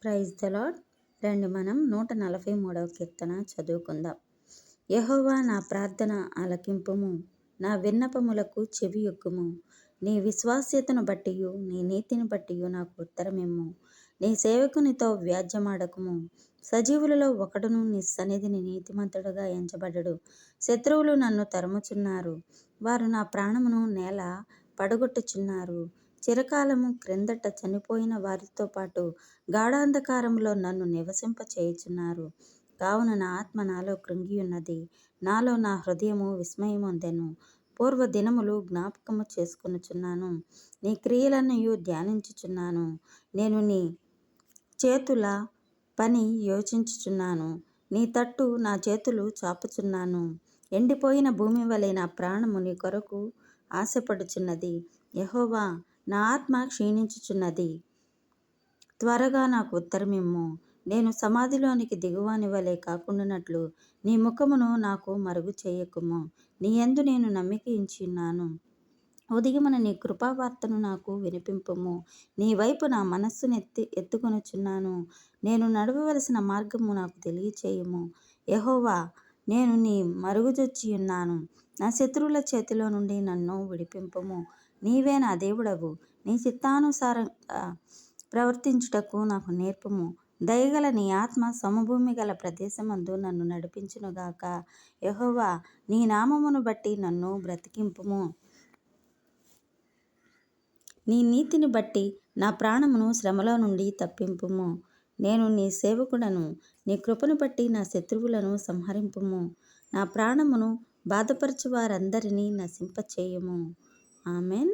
Praise the lord. రండి మనం 143వ కీర్తన చదువుకుందాం. యెహోవా నా ప్రార్థన ఆలకింపుము, నా విన్నపములకు చెవియొగ్గుము. నీ విశ్వాస్యతను బట్టియు నీ నీతిని బట్టియు నాకు ఉత్తరమిమ్ము. నీ సేవకునితో వ్యాజ్యమాడకుము. సజీవులలో ఒకడును నీ సన్నిధిని నీతిమంతుడుగా ఎంచబడడు. శత్రువులు నన్ను తరుముచున్నారు, వారు నా ప్రాణమును నేల పడగొట్టుచున్నారు. చిరకాలము క్రిందట చనిపోయిన వారితో పాటు గాఢాంధకారంలో నన్ను నివసింపచేయుచున్నారు. కావున నా ఆత్మ నాలో కృంగియున్నది, నాలో నా హృదయము విస్మయమొందెను. పూర్వ దినములు జ్ఞాపకము చేసుకొనుచున్నాను, నీ క్రియలన్నయు ధ్యానించుచున్నాను. నేను నీ చేతుల పని యోచించుచున్నాను, నీ తట్టు నా చేతులు చాపుచున్నాను. ఎండిపోయిన భూమి వలె నా ప్రాణము నీ కొరకు ఆశపడుచున్నది. యెహోవా, నా ఆత్మ క్షీణించుచున్నది, త్వరగా నాకు ఉత్తరమిమ్ము. నేను సమాధిలోనికి దిగువాని వలె కాకుండానట్లు నీ ముఖమును నాకు మరుగు చేయకుము. నీ యందు నేను నమ్మిక ఉంచియున్నాను. ఉదయమున నీ కృపావార్తను నాకు వినిపింపుము. నీ వైపు నా మనస్సును ఎత్తుకొనుచున్నాను. నేను నడవవలసిన మార్గము నాకు తెలియచేయుము. యెహోవా, నేను నీ మరుగుజొచ్చియున్నాను. నా శత్రువుల చేతిలో నుండి నన్ను విడిపింపుము. నీవే నా దేవుడవు. నీ చిత్తానుసారంగా ప్రవర్తించుటకు నాకు నేర్పుము. దయగల నీ ఆత్మ సమభూమి గల ప్రదేశమందు నన్ను నడిపించునుగాక. యెహోవా, నీ నామమును బట్టి నన్ను బ్రతికింపుము. నీ నీతిని బట్టి నా ప్రాణమును శ్రమలో నుండి తప్పింపుము. నేను నీ సేవకుడను. నీ కృపను బట్టి నా శత్రువులను సంహరింపుము. నా ప్రాణమును బాధపరచు వారందరినీ నశింపచేయుము. ఆమెన్.